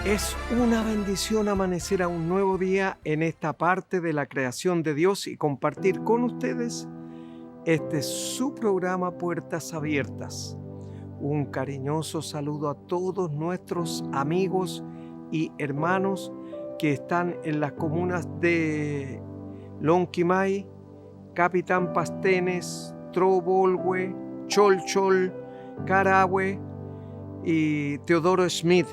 Es una bendición amanecer a un nuevo día en esta parte de la creación de Dios y compartir con ustedes este su programa Puertas Abiertas. Un cariñoso saludo a todos nuestros amigos y hermanos que están en las comunas de Lonquimay, Capitán Pastenes, Trobolhue, Cholchol, Carahue y Teodoro Smith.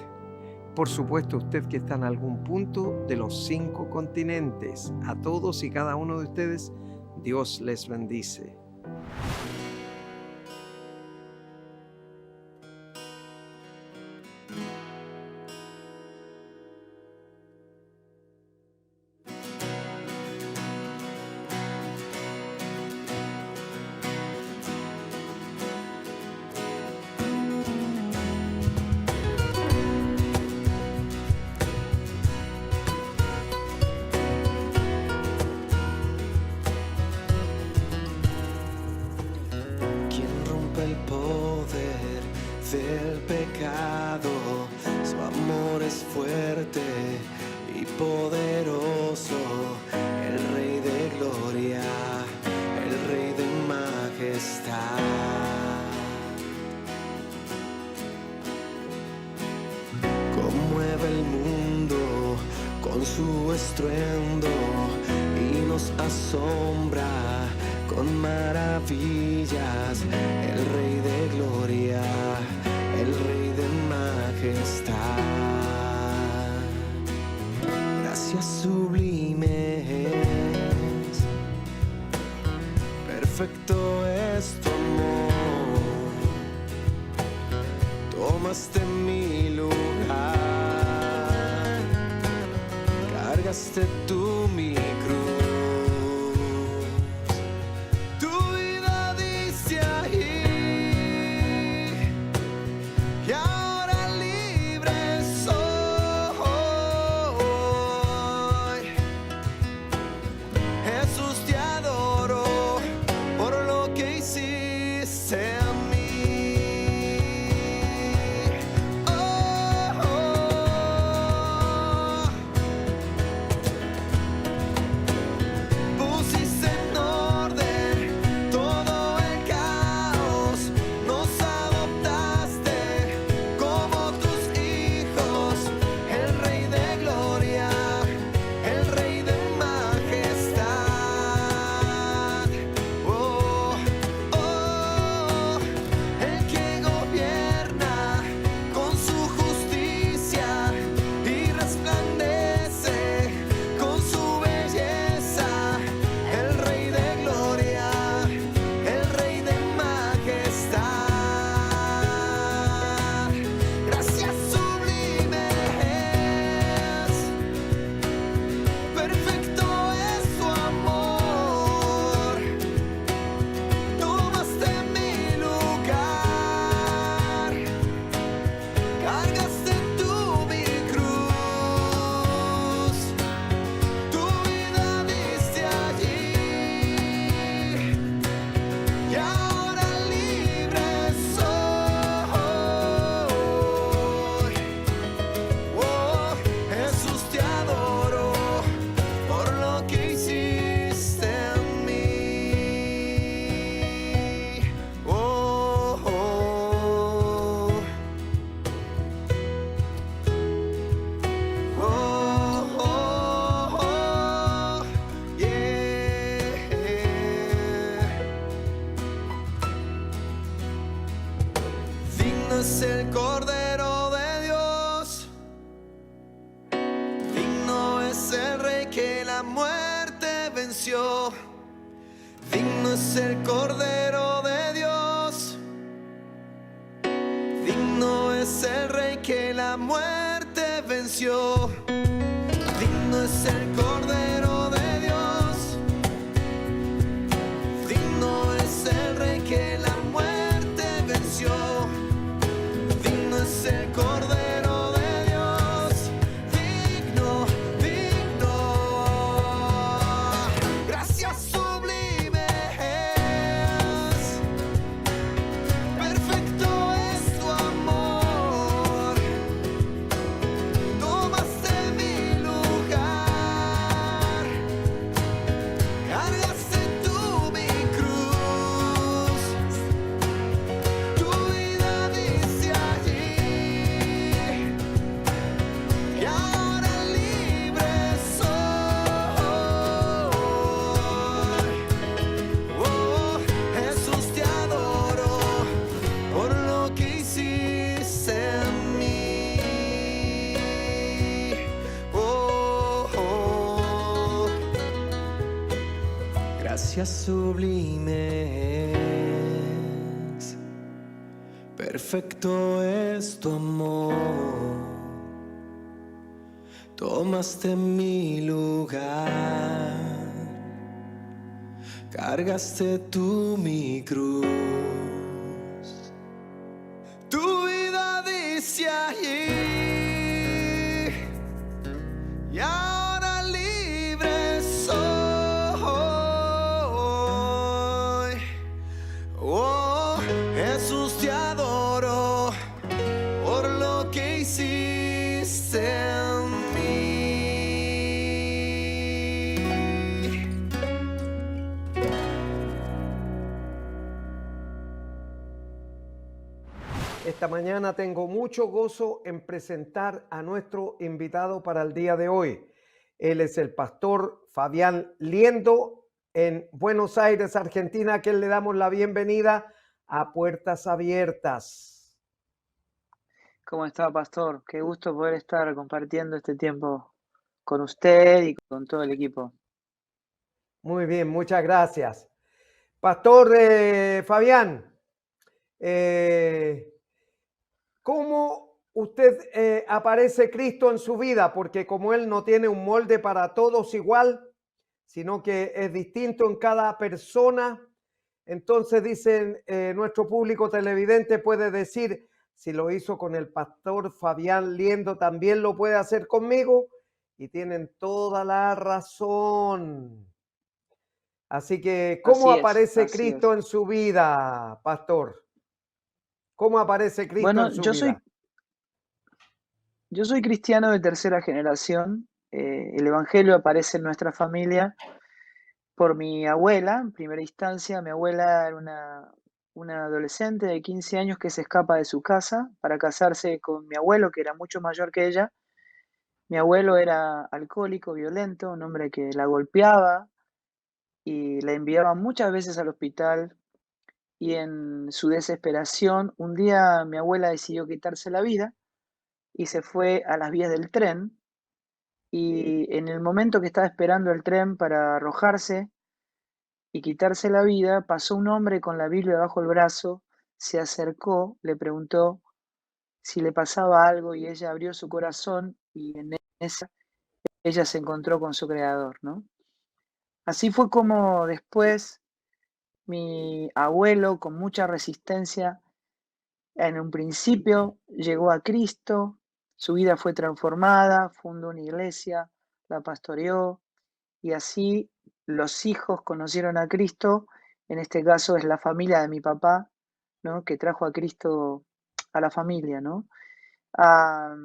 Por supuesto, usted que está en algún punto de los 5 continentes. A todos y cada uno de ustedes, Dios les bendice. Del pecado, su amor es fuerte y poderoso, el Rey de gloria, el Rey de majestad. Conmueve el mundo con su estruendo y nos asombra con maravillas, el Rey de gloria, el Rey de majestad. Gracias sublimes, perfecto es tu amor. Tomaste mi lugar, cargaste tú mi cruz. Es el Cordero de Dios, digno es el Rey que la muerte venció, digno es el Cordero de Dios, digno es el Rey que la muerte venció, digno es el Cordero de Dios, digno es el Rey que la muerte venció. Es el Cordero de Dios, digno, digno. Gracias sublimes, perfecto es tu amor. gracias sublimes, perfecto es tu amor. Tomaste mi lugar, cargaste tú mi cruz. Tu vida dice allí, y ahora libre soy. Oh, Jesús, te adoro por lo que hiciste en mí. Esta mañana tengo mucho gozo en presentar a nuestro invitado para el día de hoy. Él es el pastor Fabián Liendo en Buenos Aires, Argentina, a quien le damos la bienvenida a Puertas Abiertas. ¿Cómo está, pastor? Qué gusto poder estar compartiendo este tiempo con usted y con todo el equipo. Muy bien, muchas gracias. Pastor Fabián, ¿cómo usted aparece Cristo en su vida? Porque como Él no tiene un molde para todos igual, sino que es distinto en cada persona, entonces dicen, nuestro público televidente puede decir, si lo hizo con el pastor Fabián Liendo, también lo puede hacer conmigo, y tienen toda la razón. Así que, ¿cómo aparece Cristo en su vida, pastor? ¿Cómo aparece Cristo Bueno, en su vida? yo soy cristiano de tercera generación. El Evangelio aparece en nuestra familia por mi abuela, en primera instancia. Mi abuela era una adolescente de 15 años que se escapa de su casa para casarse con mi abuelo, que era mucho mayor que ella. Mi abuelo era alcohólico, violento, un hombre que la golpeaba y la enviaba muchas veces al hospital. Y en su desesperación, un día mi abuela decidió quitarse la vida y se fue a las vías del tren. Y en el momento que estaba esperando el tren para arrojarse y quitarse la vida, pasó un hombre con la Biblia bajo el brazo, se acercó, le preguntó si le pasaba algo y ella abrió su corazón y en esa ella se encontró con su creador, ¿no? Así fue como después mi abuelo, con mucha resistencia, en un principio llegó a Cristo, su vida fue transformada, fundó una iglesia, la pastoreó y así los hijos conocieron a Cristo. En este caso es la familia de mi papá, ¿no? Que trajo a Cristo a la familia, ¿no? A,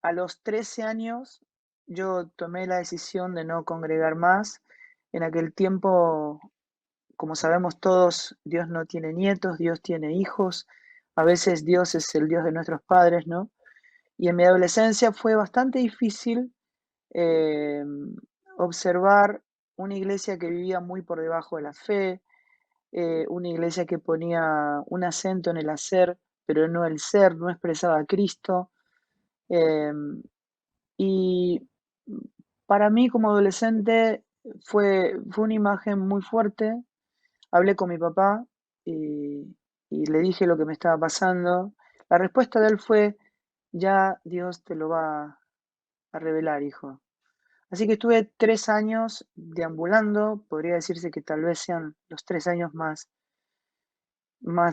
a los 13 años yo tomé la decisión de no congregar más. En aquel tiempo, como sabemos todos, Dios no tiene nietos, Dios tiene hijos. A veces Dios es el Dios de nuestros padres, ¿no? Y en mi adolescencia fue bastante difícil eh, observar una iglesia que vivía muy por debajo de la fe, una iglesia que ponía un acento en el hacer, pero no el ser, no expresaba a Cristo. Eh, y para mí como adolescente fue una imagen muy fuerte. Hablé con mi papá y le dije lo que me estaba pasando. La respuesta de él fue, ya Dios te lo va a revelar, hijo. Así que estuve 3 años deambulando, podría decirse que tal vez sean los 3 años más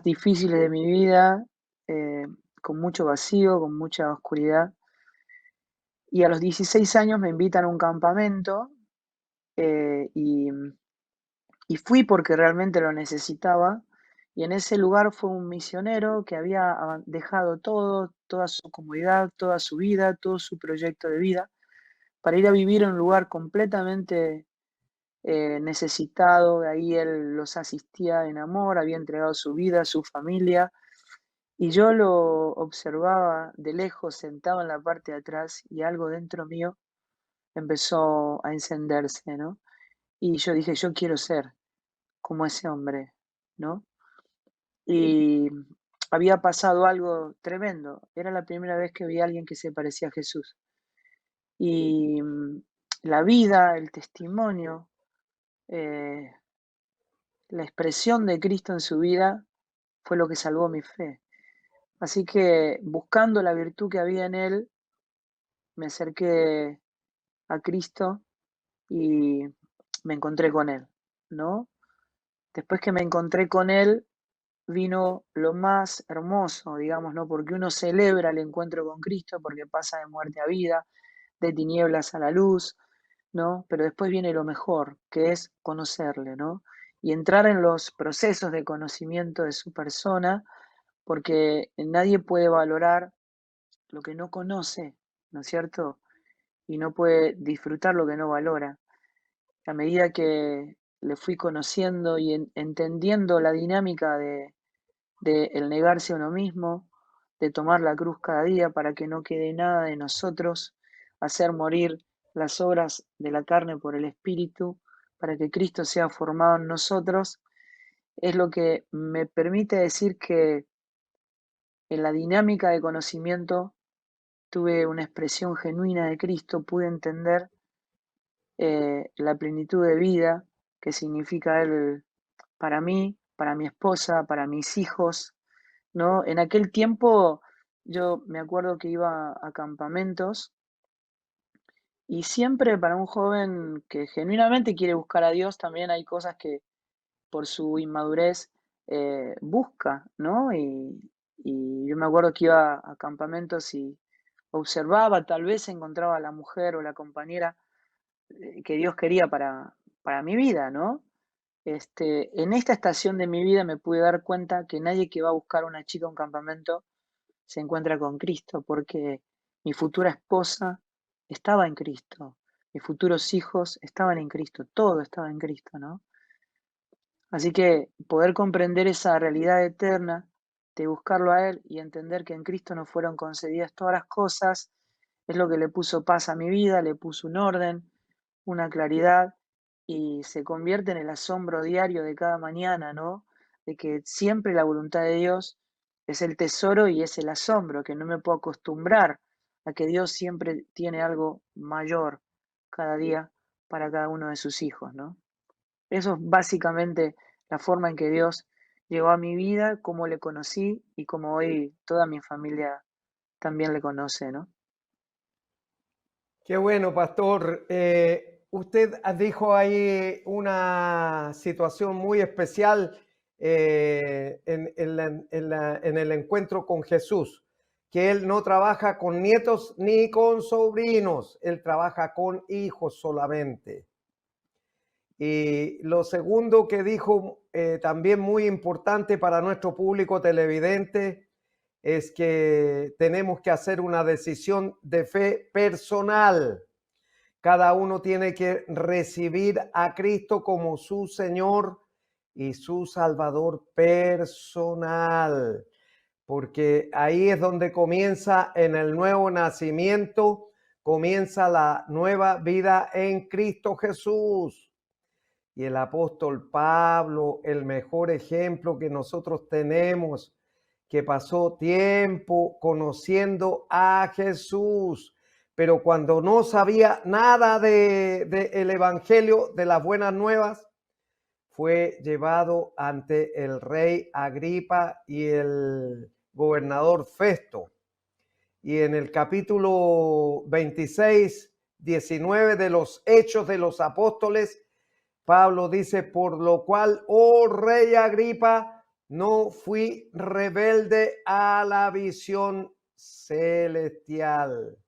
difíciles de mi vida, eh, con mucho vacío, con mucha oscuridad. Y a los 16 años me invitan a un campamento eh, y, y fui porque realmente lo necesitaba. Y en ese lugar fue un misionero que había dejado todo, toda su comodidad, toda su vida, todo su proyecto de vida, para ir a vivir en un lugar completamente necesitado. Ahí él los asistía en amor, había entregado su vida, su familia. Y yo lo observaba de lejos, sentado en la parte de atrás, y algo dentro mío empezó a encenderse, ¿no? Y yo dije, yo quiero ser como ese hombre, ¿no? Y había pasado algo tremendo. Era la primera vez que vi a alguien que se parecía a Jesús. Y la vida, el testimonio, eh, la expresión de Cristo en su vida fue lo que salvó mi fe. Así que buscando la virtud que había en él, me acerqué a Cristo y me encontré con él, ¿no? Después que me encontré con él, vino lo más hermoso, digamos, ¿no? Porque uno celebra el encuentro con Cristo, porque pasa de muerte a vida, de tinieblas a la luz, ¿no? Pero después viene lo mejor, que es conocerle, ¿no? Y entrar en los procesos de conocimiento de su persona, porque nadie puede valorar lo que no conoce, ¿no es cierto? Y no puede disfrutar lo que no valora. A medida que le fui conociendo y entendiendo la dinámica de el negarse a uno mismo, de tomar la cruz cada día para que no quede nada de nosotros, hacer morir las obras de la carne por el Espíritu, para que Cristo sea formado en nosotros, es lo que me permite decir que en la dinámica de conocimiento tuve una expresión genuina de Cristo, pude entender la plenitud de vida que significa Él para mí, para mi esposa, para mis hijos, ¿no? En aquel tiempo yo me acuerdo que iba a campamentos y siempre para un joven que genuinamente quiere buscar a Dios, también hay cosas que por su inmadurez busca, ¿no? Y yo me acuerdo que iba a campamentos y observaba, tal vez encontraba a la mujer o la compañera que Dios quería para mi vida, ¿no? En esta estación de mi vida me pude dar cuenta que nadie que va a buscar a una chica a un campamento se encuentra con Cristo, porque mi futura esposa estaba en Cristo, mis futuros hijos estaban en Cristo, todo estaba en Cristo, ¿no? Así que poder comprender esa realidad eterna, de buscarlo a Él y entender que en Cristo nos fueron concedidas todas las cosas, es lo que le puso paz a mi vida, le puso un orden, una claridad y se convierte en el asombro diario de cada mañana, ¿no? De que siempre la voluntad de Dios es el tesoro y es el asombro, que no me puedo acostumbrar a que Dios siempre tiene algo mayor cada día para cada uno de sus hijos, ¿no? Eso es básicamente la forma en que Dios llegó a mi vida, cómo le conocí y cómo hoy toda mi familia también le conoce, ¿no? Qué bueno, pastor. Usted dijo ahí una situación muy especial en el encuentro con Jesús, que Él no trabaja con nietos ni con sobrinos, Él trabaja con hijos solamente. Y lo segundo que dijo, también muy importante para nuestro público televidente, es que tenemos que hacer una decisión de fe personal. Cada uno tiene que recibir a Cristo como su Señor y su Salvador personal, porque ahí es donde comienza, en el nuevo nacimiento, comienza la nueva vida en Cristo Jesús. Y el apóstol Pablo, el mejor ejemplo que nosotros tenemos, que pasó tiempo conociendo a Jesús, pero cuando no sabía nada del evangelio, de las buenas nuevas, fue llevado ante el rey Agripa y el gobernador Festo. Y en el capítulo 26, 19 de los Hechos de los Apóstoles, Pablo dice: por lo cual, oh rey Agripa, no fui rebelde a la visión celestial.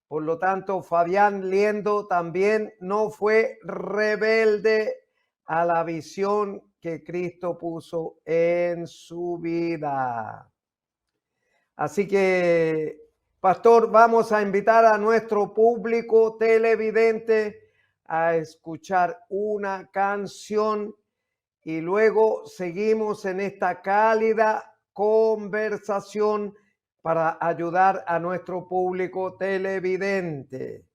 Por lo tanto, Fabián Liendo también no fue rebelde a la visión que Cristo puso en su vida. Así que, pastor, vamos a invitar a nuestro público televidente a escuchar una canción y luego seguimos en esta cálida conversación para ayudar a nuestro público televidente.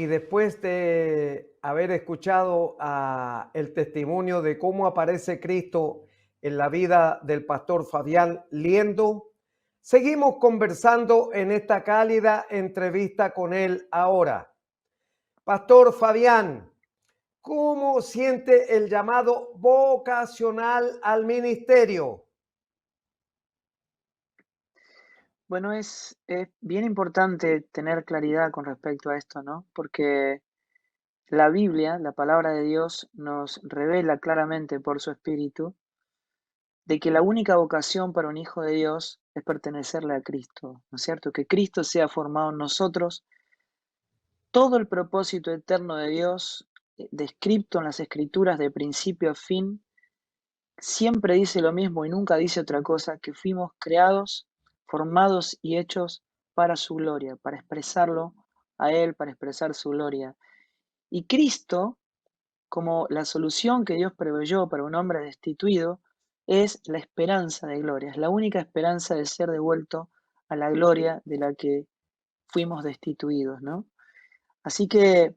y después de haber escuchado el testimonio de cómo aparece Cristo en la vida del pastor Fabián Liendo, seguimos conversando en esta cálida entrevista con él ahora. Pastor Fabián, ¿cómo siente el llamado vocacional al ministerio? Bueno, es bien importante tener claridad con respecto a esto, ¿no? Porque la Biblia, la palabra de Dios, nos revela claramente por su Espíritu de que la única vocación para un hijo de Dios es pertenecerle a Cristo, ¿no es cierto? Que Cristo sea formado en nosotros. Todo el propósito eterno de Dios, descrito en las Escrituras de principio a fin, siempre dice lo mismo y nunca dice otra cosa, que fuimos creados, formados y hechos para su gloria, para expresarlo a Él, para expresar su gloria. Y Cristo, como la solución que Dios proveyó para un hombre destituido, es la esperanza de gloria, es la única esperanza de ser devuelto a la gloria de la que fuimos destituidos, ¿no? Así que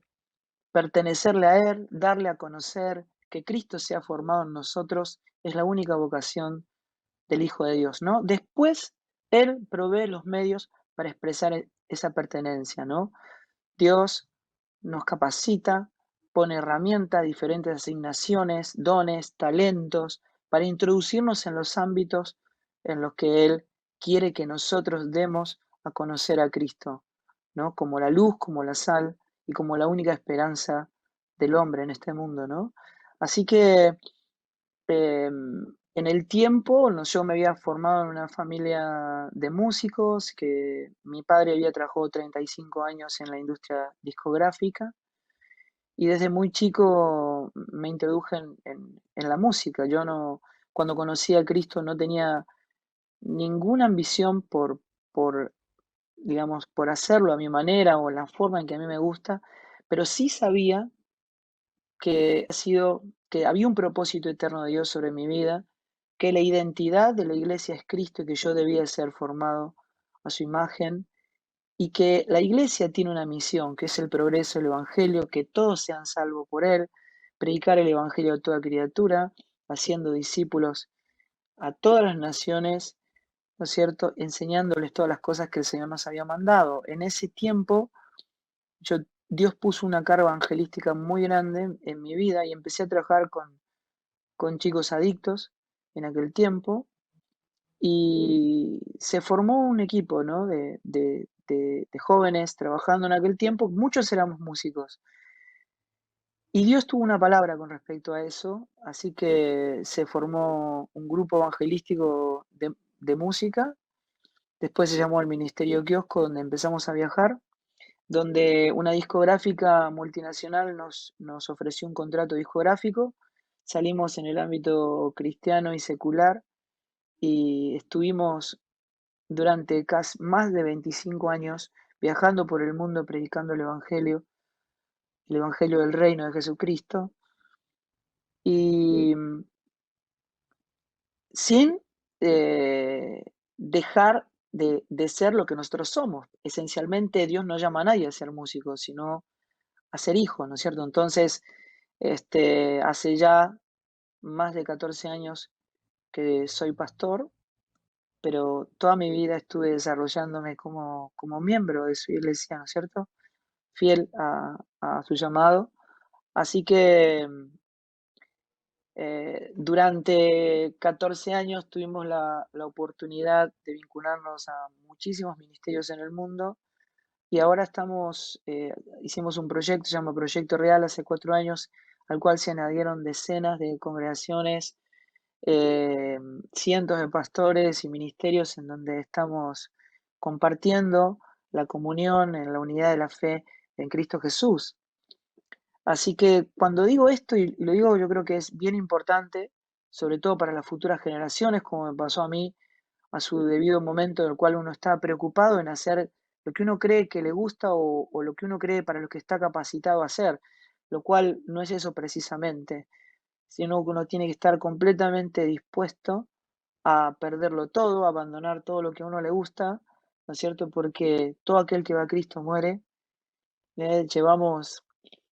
pertenecerle a Él, darle a conocer que Cristo se ha formado en nosotros, es la única vocación del Hijo de Dios, ¿no? Después, Él provee los medios para expresar esa pertenencia, ¿no? Dios nos capacita, pone herramientas, diferentes asignaciones, dones, talentos, para introducirnos en los ámbitos en los que Él quiere que nosotros demos a conocer a Cristo, ¿no? Como la luz, como la sal y como la única esperanza del hombre en este mundo, ¿no? Así que en el tiempo, no, yo me había formado en una familia de músicos, que mi padre había trabajado 35 años en la industria discográfica y desde muy chico me introduje en la música. Yo no, cuando conocí a Cristo no tenía ninguna ambición por, digamos, por hacerlo a mi manera o la forma en que a mí me gusta, pero sí sabía que había un propósito eterno de Dios sobre mi vida, que la identidad de la iglesia es Cristo y que yo debía ser formado a su imagen, y que la iglesia tiene una misión, que es el progreso del evangelio, que todos sean salvos por él, predicar el evangelio a toda criatura, haciendo discípulos a todas las naciones, ¿no es cierto?, enseñándoles todas las cosas que el Señor nos había mandado. En ese tiempo, yo, Dios puso una carga evangelística muy grande en mi vida y empecé a trabajar con chicos adictos en aquel tiempo y se formó un equipo, ¿no? de jóvenes trabajando en aquel tiempo. Muchos éramos músicos y Dios tuvo una palabra con respecto a eso, así que se formó un grupo evangelístico de música. Después se llamó el Ministerio Kiosco, donde empezamos a viajar, donde una discográfica multinacional nos ofreció un contrato discográfico. Salimos en el ámbito cristiano y secular y estuvimos durante casi más de 25 años viajando por el mundo predicando el Evangelio del Reino de Jesucristo, y sin dejar de ser lo que nosotros somos. Esencialmente Dios no llama a nadie a ser músico, sino a ser hijo, ¿no es cierto? Entonces, hace ya más de 14 años que soy pastor, pero toda mi vida estuve desarrollándome como miembro de su iglesia, ¿no es cierto? Fiel a su llamado. Así que durante 14 años tuvimos la oportunidad de vincularnos a muchísimos ministerios en el mundo y ahora hicimos un proyecto, se llama Proyecto Real, hace 4 años, al cual se añadieron decenas de congregaciones, eh, cientos de pastores y ministerios en donde estamos compartiendo la comunión en la unidad de la fe en Cristo Jesús. Así que cuando digo esto, y lo digo, yo creo que es bien importante, sobre todo para las futuras generaciones, como me pasó a mí, a su debido momento, en el cual uno está preocupado en hacer lo que uno cree que le gusta o lo que uno cree para lo que está capacitado a hacer, lo cual no es eso precisamente, sino que uno tiene que estar completamente dispuesto a perderlo todo, a abandonar todo lo que a uno le gusta, ¿no es cierto? Porque todo aquel que va a Cristo muere Llevamos,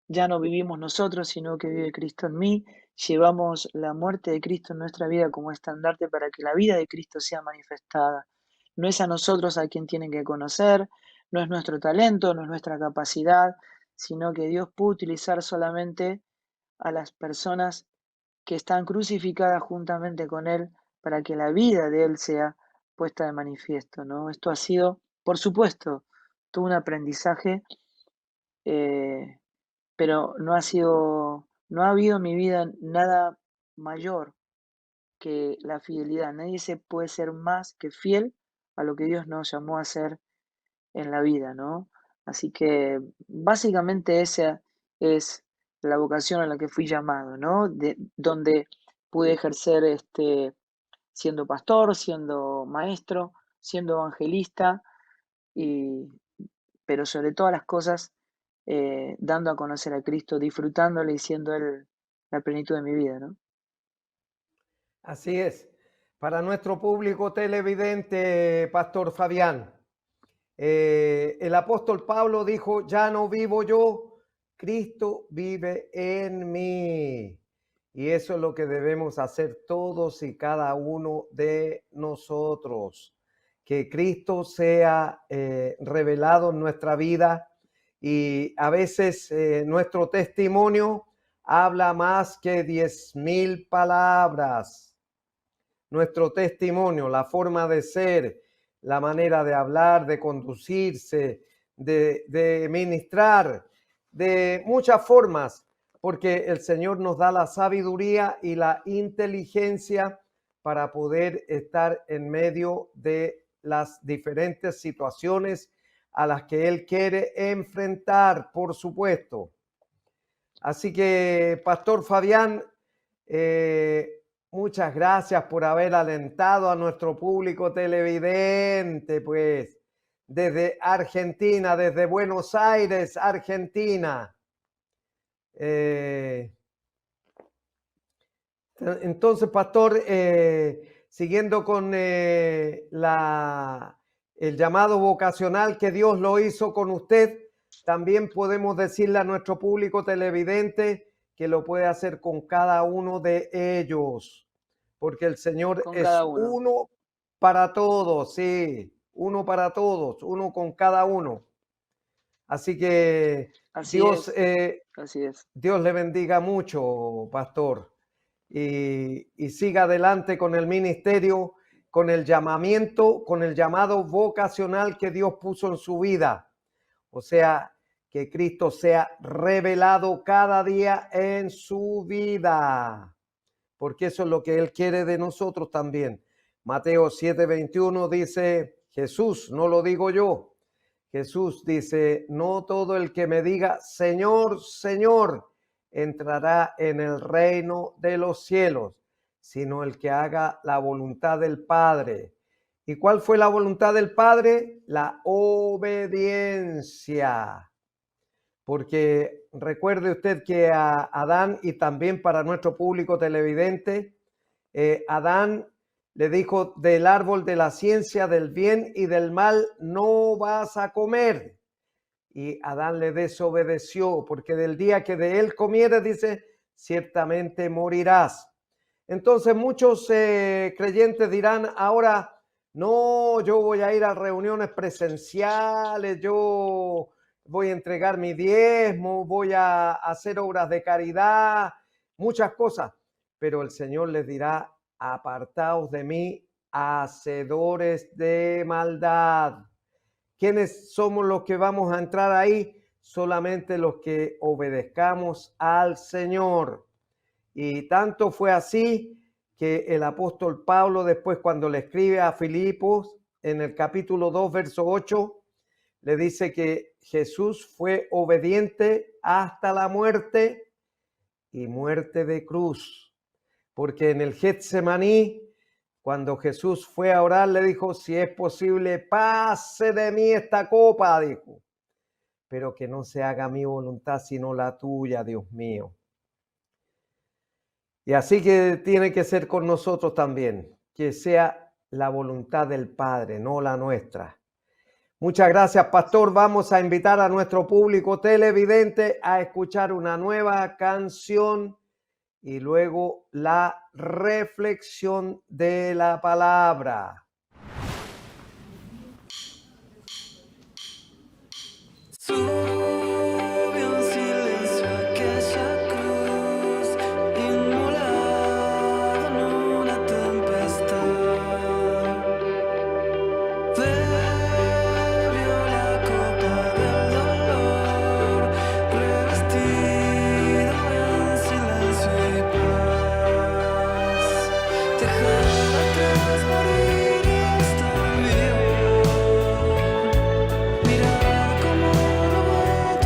ya no vivimos nosotros, sino que vive Cristo en mí. Llevamos la muerte de Cristo en nuestra vida como estandarte para que la vida de Cristo sea manifestada. No es a nosotros a quien tienen que conocer, no es nuestro talento, no es nuestra capacidad, sino que Dios puede utilizar solamente a las personas que están crucificadas juntamente con Él para que la vida de Él sea puesta de manifiesto, ¿no? Esto ha sido, por supuesto, todo un aprendizaje, eh, pero no ha habido en mi vida nada mayor que la fidelidad. Nadie se puede ser más que fiel a lo que Dios nos llamó a hacer en la vida, ¿no? Así que básicamente esa es la vocación a la que fui llamado, ¿no? Donde pude ejercer siendo pastor, siendo maestro, siendo evangelista, y, pero sobre todas las cosas, dando a conocer a Cristo, disfrutándole y siendo Él la plenitud de mi vida, ¿no? Así es. Para nuestro público televidente, Pastor Fabián, el apóstol Pablo dijo, ya no vivo yo, Cristo vive en mí. Y eso es lo que debemos hacer todos y cada uno de nosotros. Que Cristo sea revelado en nuestra vida, y a veces nuestro testimonio habla más que 10,000 palabras. Nuestro testimonio, la forma de ser, la manera de hablar, de conducirse, de ministrar, de muchas formas, porque el Señor nos da la sabiduría y la inteligencia para poder estar en medio de las diferentes situaciones a las que Él quiere enfrentar, por supuesto. Así que, Pastor Fabián, muchas gracias por haber alentado a nuestro público televidente, pues, desde Argentina, desde Buenos Aires, Argentina. Entonces, Pastor, siguiendo con el llamado vocacional que Dios lo hizo con usted, también podemos decirle a nuestro público televidente que lo puede hacer con cada uno de ellos, porque el Señor Con es cada uno. uno para todos, sí, uno para todos, uno con cada uno. Así que Así Dios, es, así es. Dios le bendiga mucho, Pastor, y siga adelante con el ministerio, con el llamamiento, con el llamado vocacional que Dios puso en su vida. O sea, que Cristo sea revelado cada día en su vida, porque eso es lo que Él quiere de nosotros también. Mateo 7:21 dice, Jesús, no lo digo yo, Jesús dice, no todo el que me diga, Señor, Señor, entrará en el reino de los cielos, sino el que haga la voluntad del Padre. ¿Y cuál fue la voluntad del Padre? La obediencia. Porque recuerde usted que a Adán, y también para nuestro público televidente, Adán le dijo, del árbol de la ciencia del bien y del mal no vas a comer. Y Adán le desobedeció, porque del día que de él comieres, dice, ciertamente morirás. Entonces muchos creyentes dirán ahora, no, yo voy a ir a reuniones presenciales, yo voy a entregar mi diezmo, voy a hacer obras de caridad, muchas cosas. Pero el Señor les dirá, apartaos de mí, hacedores de maldad. ¿Quiénes somos los que vamos a entrar ahí? Solamente los que obedezcamos al Señor. Y tanto fue así que el apóstol Pablo después, cuando le escribe a Filipos en el capítulo 2, verso 8, le dice que Jesús fue obediente hasta la muerte, y muerte de cruz. Porque en el Getsemaní, cuando Jesús fue a orar, le dijo, si es posible, pase de mí esta copa, dijo, pero que no se haga mi voluntad, sino la tuya, Dios mío. Y así que tiene que ser con nosotros también, que sea la voluntad del Padre, no la nuestra. Muchas gracias, pastor. Vamos a invitar a nuestro público televidente a escuchar una nueva canción y luego la reflexión de la palabra. Mira cómo lo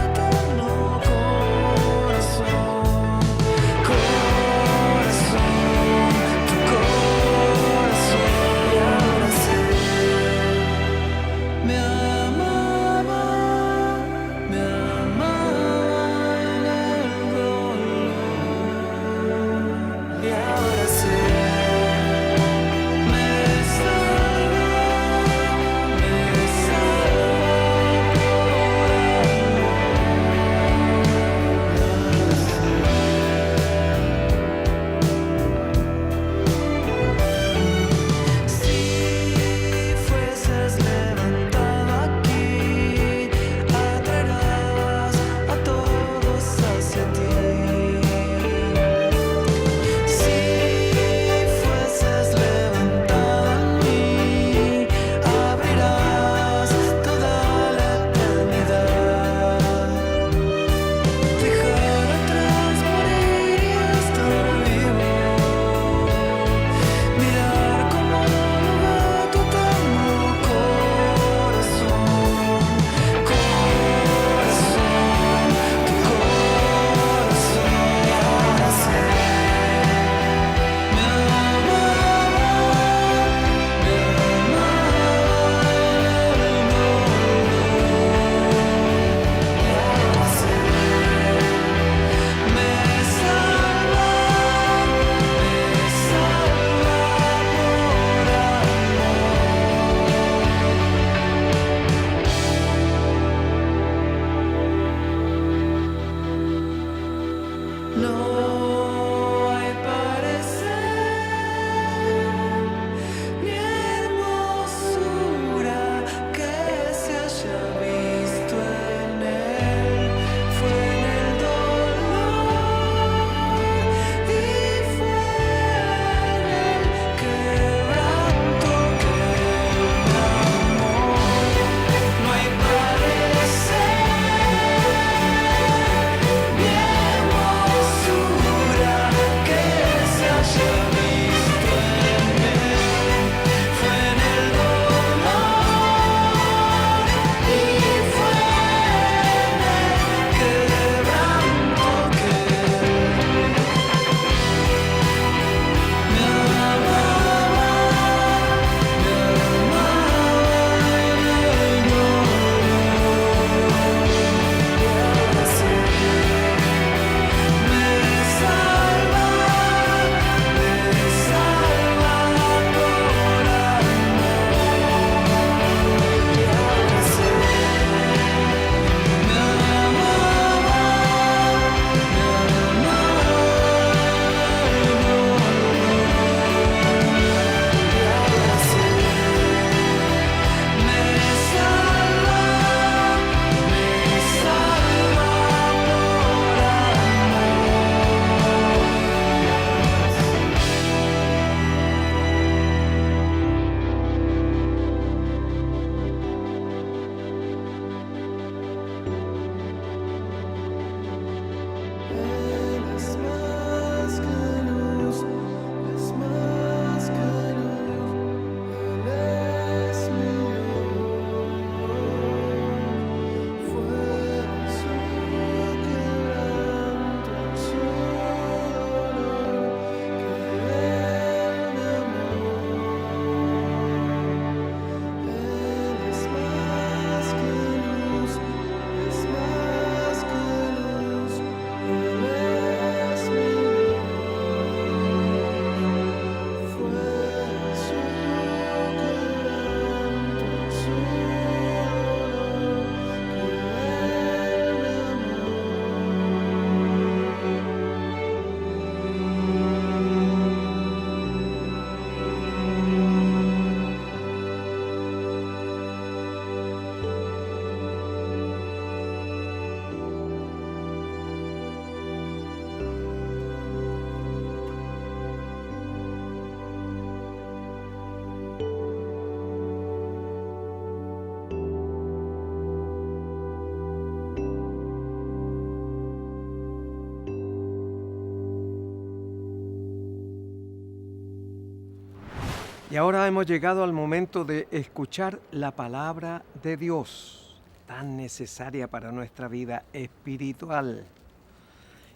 Y ahora hemos llegado al momento de escuchar la palabra de Dios, tan necesaria para nuestra vida espiritual.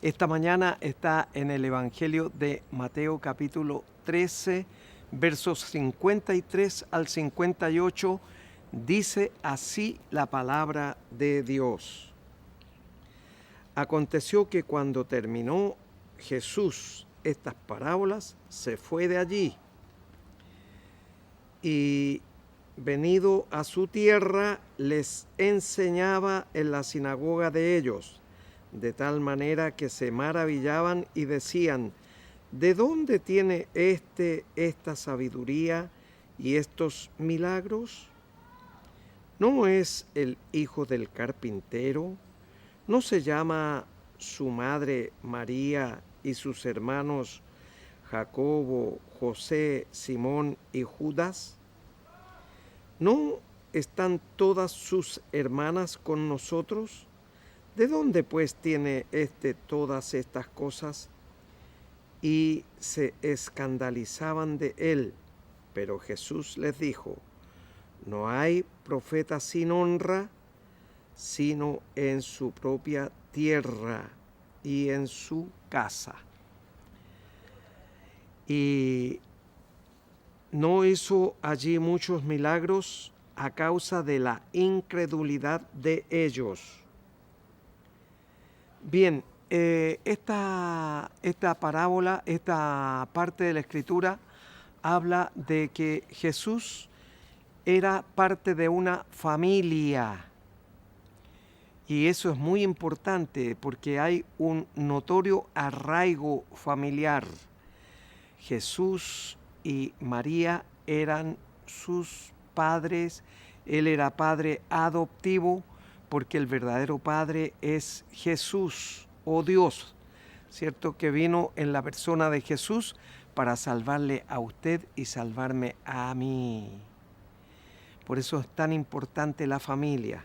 Esta mañana está en el Evangelio de Mateo capítulo 13, versos 53 al 58, dice así la palabra de Dios. Aconteció que cuando terminó Jesús estas parábolas, se fue de allí y venido a su tierra les enseñaba en la sinagoga de ellos, de tal manera que se maravillaban y decían: ¿de dónde tiene esta sabiduría y estos milagros? ¿No es el hijo del carpintero? ¿No se llama su madre María y sus hermanos Jacobo, José, Simón y Judas? ¿No están todas sus hermanas con nosotros? ¿De dónde pues tiene todas estas cosas? Y se escandalizaban de él. Pero Jesús les dijo: no hay profeta sin honra, sino en su propia tierra y en su casa. Y no hizo allí muchos milagros a causa de la incredulidad de ellos. Bien, esta parábola, esta parte de la Escritura, habla de que Jesús era parte de una familia. Y eso es muy importante porque hay un notorio arraigo familiar. Jesús y María eran sus padres, él era padre adoptivo, porque el verdadero padre es Jesús o Dios, ¿cierto? Que vino en la persona de Jesús para salvarle a usted y salvarme a mí. Por eso es tan importante la familia.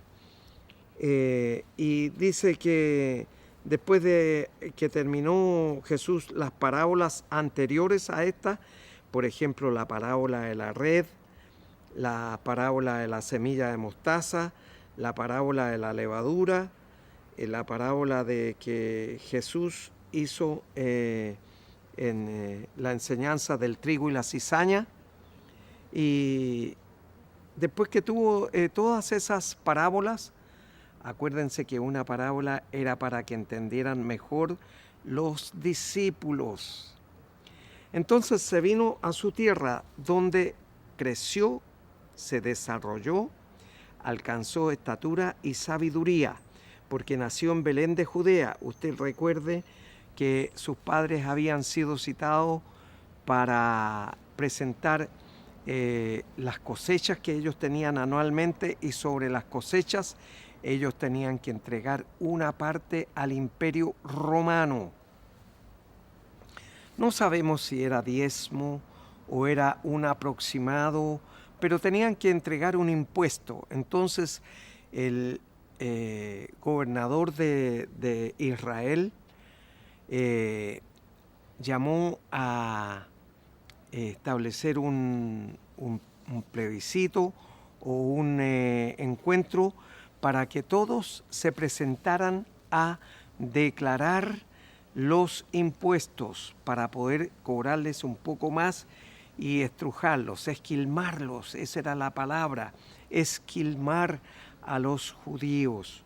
Y dice que después de que terminó Jesús las parábolas anteriores a esta, por ejemplo, la parábola de la red, la parábola de la semilla de mostaza, la parábola de la levadura, la parábola de que Jesús hizo en la enseñanza del trigo y la cizaña. Y después que tuvo todas esas parábolas, acuérdense que una parábola era para que entendieran mejor los discípulos. Entonces se vino a su tierra, donde creció, se desarrolló, alcanzó estatura y sabiduría, porque nació en Belén de Judea. Usted recuerde que sus padres habían sido citados para presentar las cosechas que ellos tenían anualmente, y sobre las cosechas ellos tenían que entregar una parte al Imperio Romano. No sabemos si era diezmo o era un aproximado, pero tenían que entregar un impuesto. Entonces el gobernador de Israel llamó a establecer un plebiscito o un encuentro para que todos se presentaran a declarar los impuestos para poder cobrarles un poco más y estrujarlos, esquilmarlos. Esa era la palabra, esquilmar a los judíos.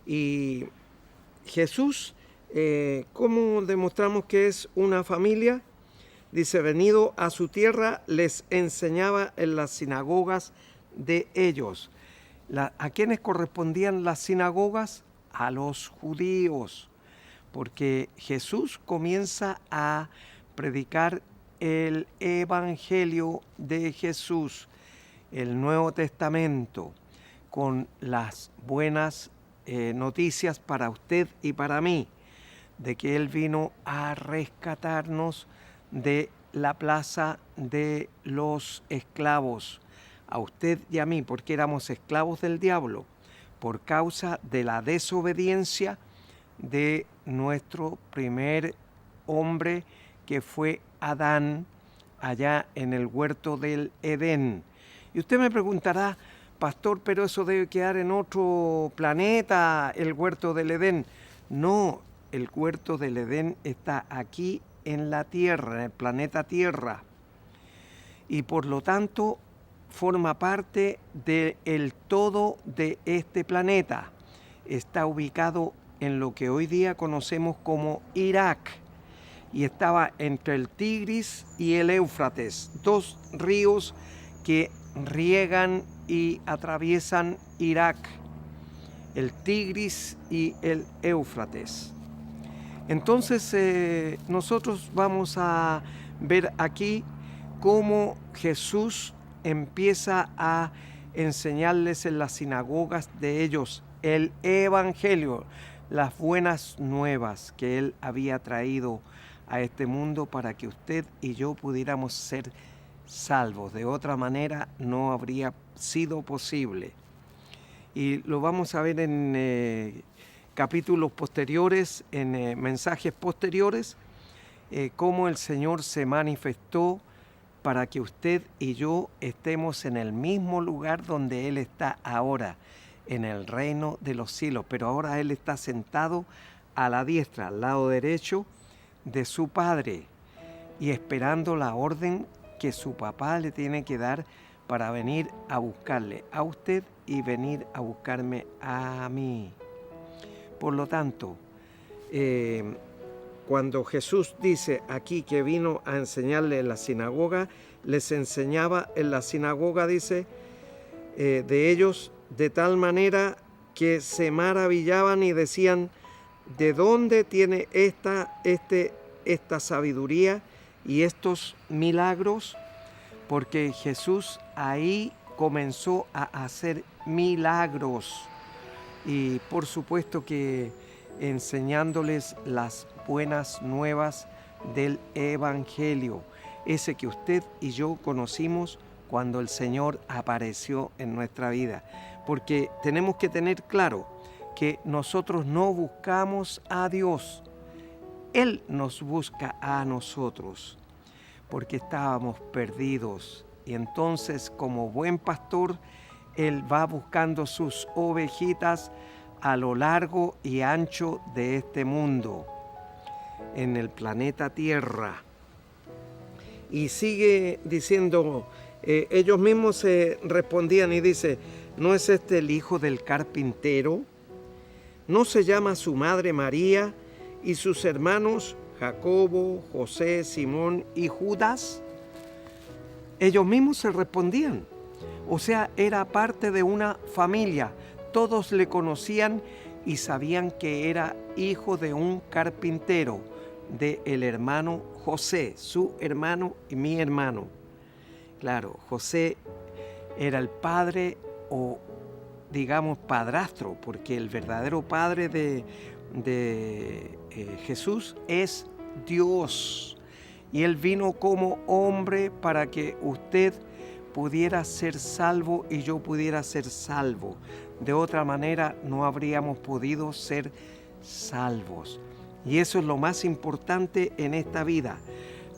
Y Jesús, ¿cómo demostramos que es una familia? Dice: venido a su tierra, les enseñaba en las sinagogas de ellos. ¿A quiénes correspondían las sinagogas? A los judíos, porque Jesús comienza a predicar el Evangelio de Jesús, el Nuevo Testamento, con las buenas noticias para usted y para mí, de que Él vino a rescatarnos de la plaza de los esclavos, a usted y a mí, porque éramos esclavos del diablo, por causa de la desobediencia de nuestro primer hombre, que fue Adán, allá en el huerto del Edén. Y usted me preguntará, pastor, pero eso debe quedar en otro planeta, el huerto del Edén. No, el huerto del Edén está aquí en la Tierra, en el planeta Tierra. Y por lo tanto forma parte del todo de este planeta. Está ubicado en lo que hoy día conocemos como Irak y estaba entre el Tigris y el Éufrates, dos ríos que riegan y atraviesan Irak, el Tigris y el Éufrates. Entonces nosotros vamos a ver aquí cómo Jesús empieza a enseñarles en las sinagogas de ellos el Evangelio, las buenas nuevas que Él había traído a este mundo para que usted y yo pudiéramos ser salvos. De otra manera no habría sido posible. Y lo vamos a ver en capítulos posteriores, en mensajes posteriores, cómo el Señor se manifestó para que usted y yo estemos en el mismo lugar donde Él está ahora, en el reino de los cielos. Pero ahora Él está sentado a la diestra, al lado derecho de su Padre, y esperando la orden que su papá le tiene que dar para venir a buscarle a usted y venir a buscarme a mí. Por lo tanto, cuando Jesús dice aquí que vino a enseñarle en la sinagoga, les enseñaba en la sinagoga, dice, de ellos de tal manera que se maravillaban y decían, ¿de dónde tiene esta sabiduría y estos milagros? Porque Jesús ahí comenzó a hacer milagros y por supuesto que enseñándoles las buenas nuevas del Evangelio, ese que usted y yo conocimos cuando el Señor apareció en nuestra vida. Porque tenemos que tener claro que nosotros no buscamos a Dios, Él nos busca a nosotros, porque estábamos perdidos. Y entonces, como buen pastor, Él va buscando sus ovejitas a lo largo y ancho de este mundo, en el planeta Tierra. Y sigue diciendo, ellos mismos se respondían y dice, ¿no es este el hijo del carpintero? ¿No se llama su madre María y sus hermanos Jacobo, José, Simón y Judas? Ellos mismos se respondían. O sea, era parte de una familia. Todos le conocían y sabían que era hijo de un carpintero, del hermano José, su hermano y mi hermano. Claro, José era el padre o digamos padrastro, porque el verdadero padre de Jesús es Dios. Y Él vino como hombre para que usted pudiera ser salvo y yo pudiera ser salvo. De otra manera no habríamos podido ser salvos. Y eso es lo más importante en esta vida.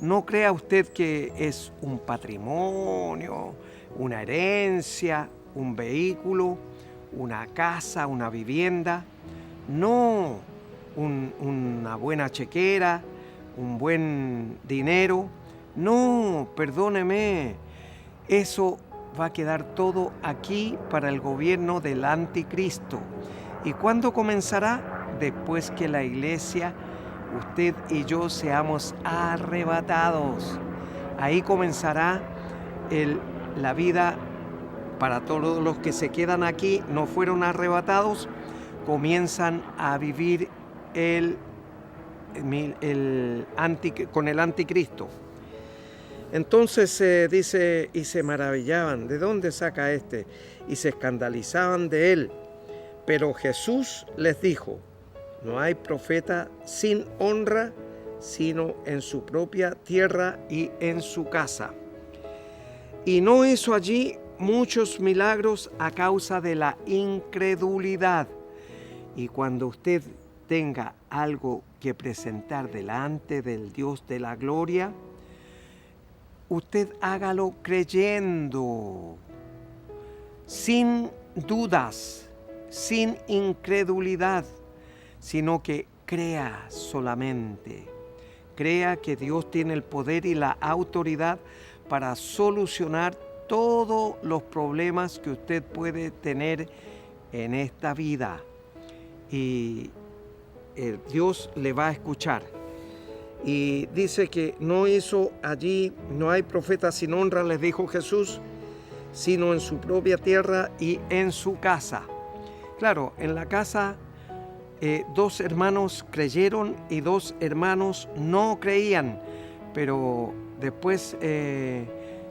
No crea usted que es un patrimonio, una herencia, un vehículo, una casa, una vivienda. No, una buena chequera, un buen dinero. No, perdóneme. Eso va a quedar todo aquí para el gobierno del anticristo. ¿Y cuándo comenzará? Después que la iglesia, usted y yo seamos arrebatados. Ahí comenzará la vida para todos los que se quedan aquí, no fueron arrebatados, comienzan a vivir con el anticristo. Entonces dice, y se maravillaban, ¿de dónde saca este? Y se escandalizaban de él. Pero Jesús les dijo, no hay profeta sin honra, sino en su propia tierra y en su casa. Y no hizo allí muchos milagros a causa de la incredulidad. Y cuando usted tenga algo que presentar delante del Dios de la gloria, usted hágalo creyendo, sin dudas, sin incredulidad, sino que crea solamente. Crea que Dios tiene el poder y la autoridad para solucionar todos los problemas que usted puede tener en esta vida. Y Dios le va a escuchar. Y dice que no hizo allí, no hay profeta sin honra, les dijo Jesús, sino en su propia tierra y en su casa. Claro, en la casa 2 hermanos creyeron y 2 hermanos no creían, pero después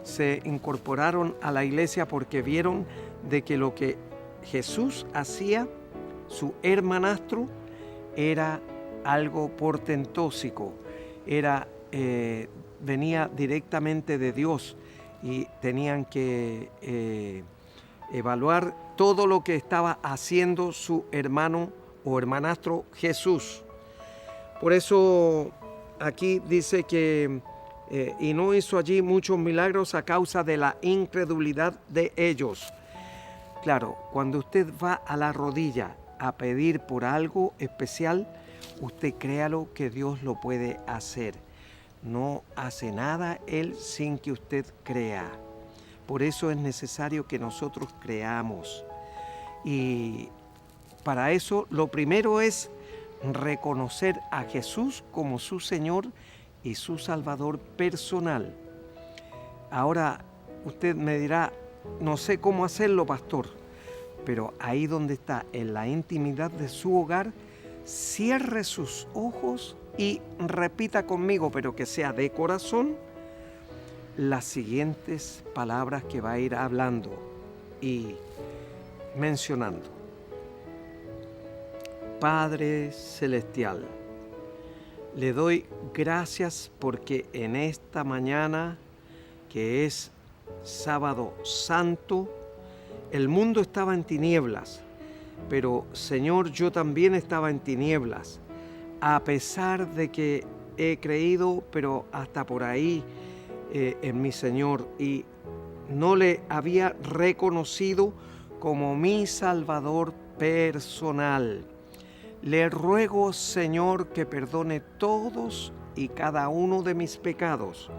se incorporaron a la iglesia porque vieron de que lo que Jesús hacía, su hermanastro, era algo portentoso, venía directamente de Dios y tenían que evaluar todo lo que estaba haciendo su hermano o hermanastro Jesús. Por eso aquí dice que y no hizo allí muchos milagros a causa de la incredulidad de ellos. Claro, cuando usted va a la rodilla a pedir por algo especial, usted créalo que Dios lo puede hacer. No hace nada Él sin que usted crea. Por eso es necesario que nosotros creamos. Y para eso lo primero es reconocer a Jesús como su Señor y su Salvador personal. Ahora usted me dirá, no sé cómo hacerlo, pastor, pero ahí donde está, en la intimidad de su hogar, cierre sus ojos y repita conmigo, pero que sea de corazón, las siguientes palabras que va a ir hablando y mencionando. Padre Celestial, le doy gracias porque en esta mañana, que es Sábado Santo, el mundo estaba en tinieblas, pero Señor, yo también estaba en tinieblas, a pesar de que he creído, pero hasta por ahí en mi Señor, y no le había reconocido como mi Salvador personal. Le ruego, Señor, que perdone todos y cada uno de mis pecados,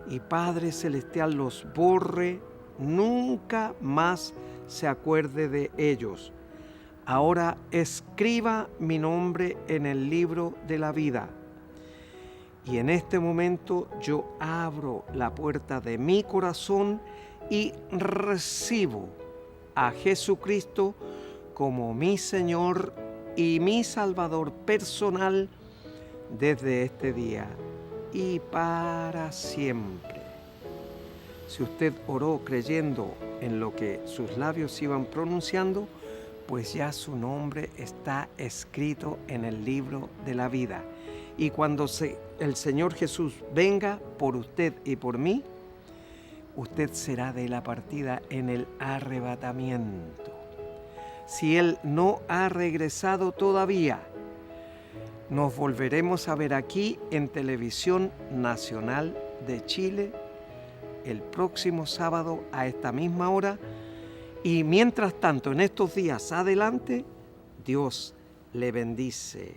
y Padre Celestial los borre, nunca más se acuerde de ellos. Ahora escriba mi nombre en el libro de la vida. Y en este momento yo abro la puerta de mi corazón y recibo a Jesucristo como mi Señor y mi Salvador personal desde este día y para siempre. Si usted oró creyendo en lo que sus labios iban pronunciando, pues ya su nombre está escrito en el libro de la vida. Y cuando el Señor Jesús venga por usted y por mí, usted será de la partida en el arrebatamiento. Si Él no ha regresado todavía, nos volveremos a ver aquí en Televisión Nacional de Chile el próximo sábado a esta misma hora. Y mientras tanto, en estos días adelante, Dios le bendice.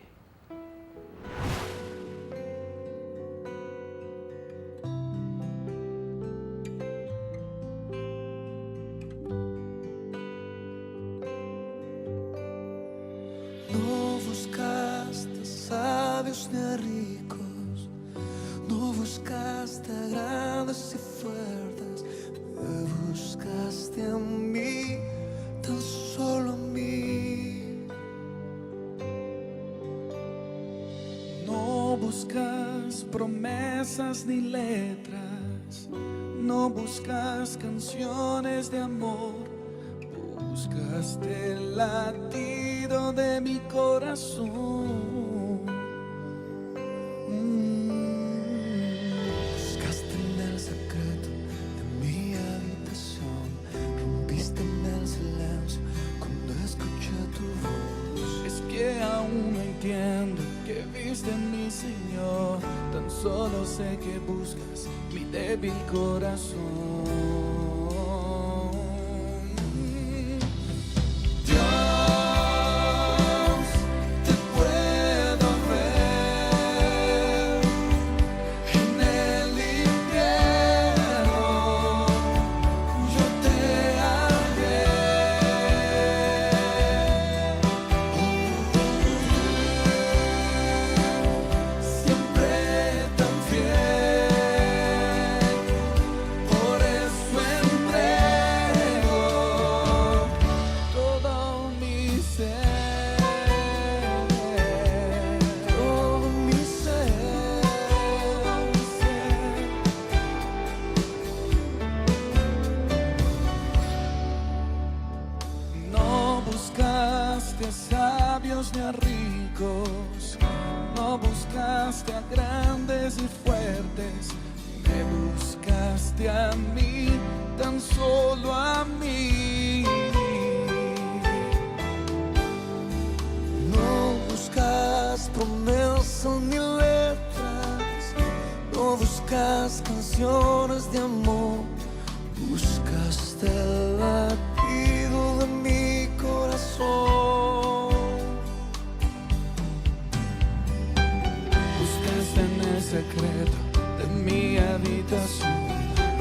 No buscaste sabios ni ricos, no buscaste a grandes y fuertes, me buscaste a mí, tan solo a mí. No buscas promesas ni letras, no buscas canciones de amor, buscaste el latido de mi corazón. Buscaste en el secreto de mi habitación, rompiste en el silencio cuando escuché tu voz. Es que aún no entiendo que viste en mi Señor, tan solo sé que buscas mi débil corazón. Dios, te puedo ver en el invierno, yo te haré siempre tan fiel, por eso entrego todo mi ser, todo mi ser. No buscaste a sabios ni a ricos, no buscaste a grandes y fuertes, me buscaste a mí, tan solo a mí. No buscas promesas ni letras, no buscas canciones de amor, buscaste el latido de mi corazón. Buscaste en el secreto de mi habitación,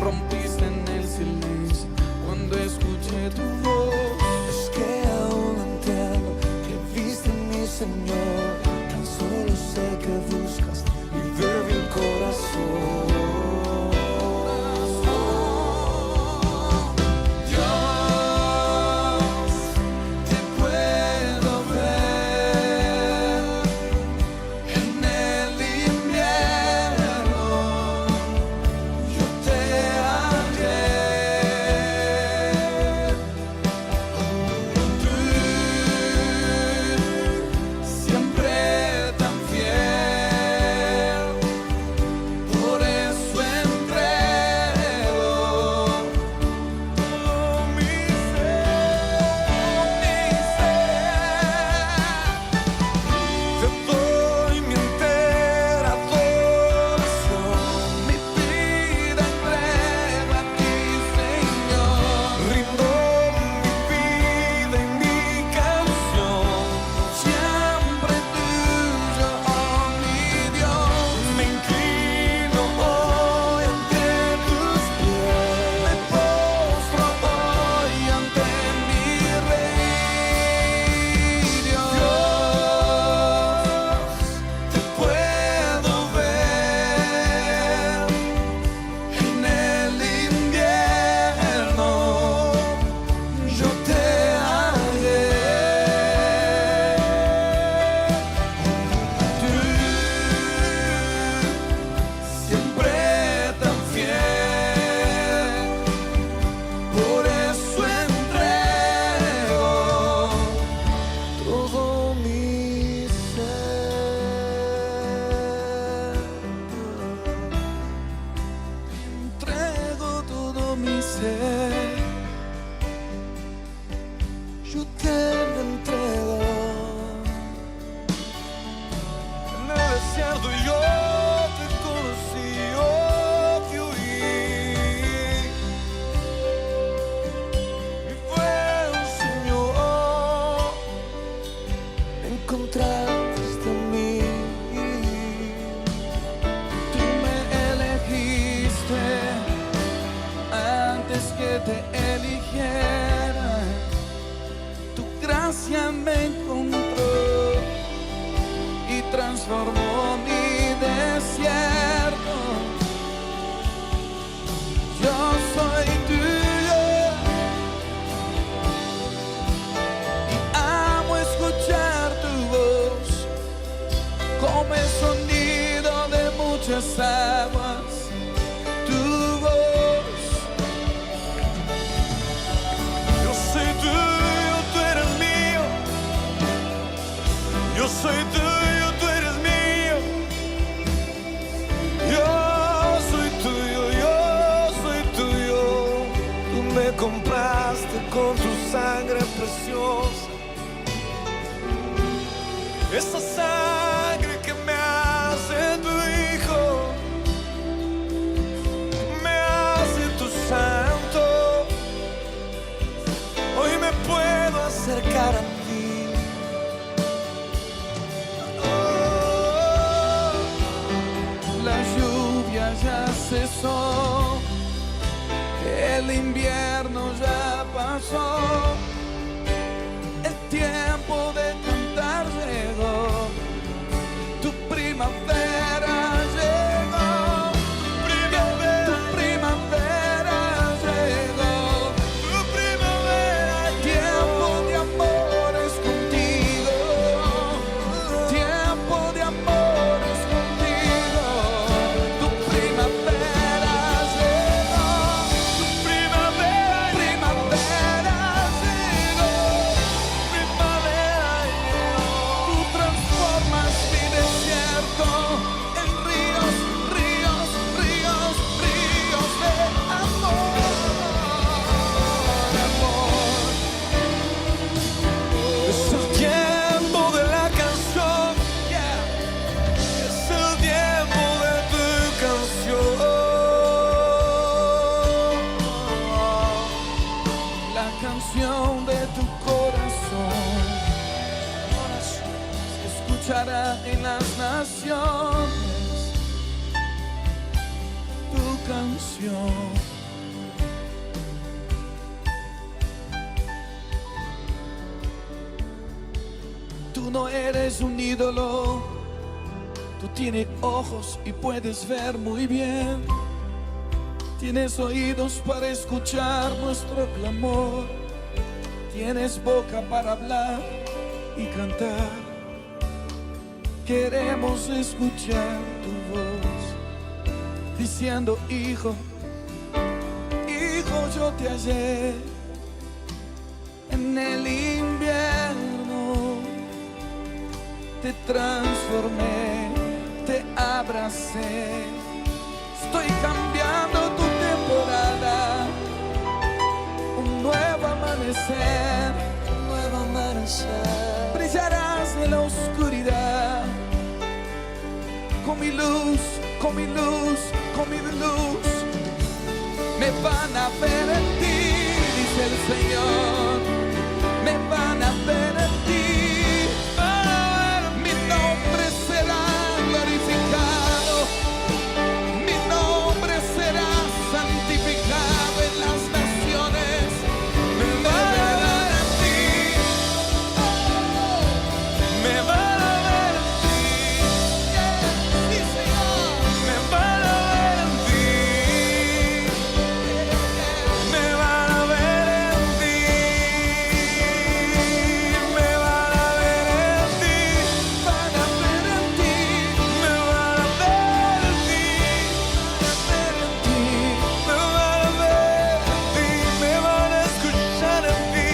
rompiste en el silencio cuando escuché tu voz. Es que aún entiendo que viste en mi Señor, tan solo sé que buscas mi débil corazón. Dios, te puedo ver en el invierno, yo te haré siempre tan fiel, por eso entrego todo mi ser. Te doy mi entera adoración, mi vida entrego a ti, Señor. Rindo mi vida y mi canción, siempre tuyo, oh mi Dios. Me inclino hoy ante tus pies, me postro hoy ante mi Rey. Dios, te puedo ver en el invierno, yo te haré siempre tan fiel, por eso entrego todo mi ser. Entrego todo mi ser, yo te lo entrego. En el desierto yo te conocí, yo te oí, y fue un Señor, encontraste en mí. Tú me elegiste antes que te eligiera, tu gracia me encontró y transformó mi desierto. Yo soy tuyo y amo escuchar tu voz como el sonido de muchas aguas. Tu voz. Yo soy tuyo, tú eres mío. Yo soy tuyo, tú eres mío. Yo soy tuyo, yo soy tuyo. Tú me compraste con tu sangre preciosa. Esa sangre que me hace tu hijo. acercar a ti. La lluvia ya cesó, el invierno ya pasó, el tiempo de cantar llegó, tu primavera llegó, tu primavera llegó, tu primavera, tiempo de amores contigo, tiempo de amores contigo, tu primavera llegó, tu primavera, primavera llegó, primavera llegó, tú transformas mi desierto en ríos, ríos, ríos, ríos de amor, amor. Es el tiempo de la canción, es el tiempo de tu canción. La canción de tu corazón se escuchará en las naciones. Tu canción. Tú no eres un ídolo, tú tienes ojos y puedes ver muy bien. Tienes oídos para escuchar nuestro clamor. Tienes boca para hablar y cantar. Queremos escuchar tu voz diciendo: hijo, hijo, yo te hallé en el invierno, te transformé, te abracé. Estoy cambiando tu temporada, un nuevo amanecer, Un nuevo amanecer. brillarás en la oscuridad, con mi luz, con mi luz, con mi luz. Me van a ver en ti, dice el Señor, me van a ver en ti. Mi nombre será glorificado, mi nombre será santificado en las naciones. Me van a ver en ti, Me van a ver en ti, sí, Señor. me van a ver en ti, me van a ver en ti, me van a ver en ti, Van a ver en ti, me van a ver en ti, ver en ti. me van a ver en ti, me van a escuchar en ti,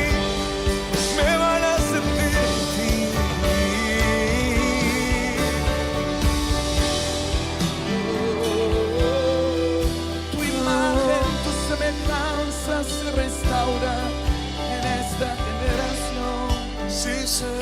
me van a sentir en ti. Tu imagen, tu semejanza se restaura en esta generación. Sí, Señor.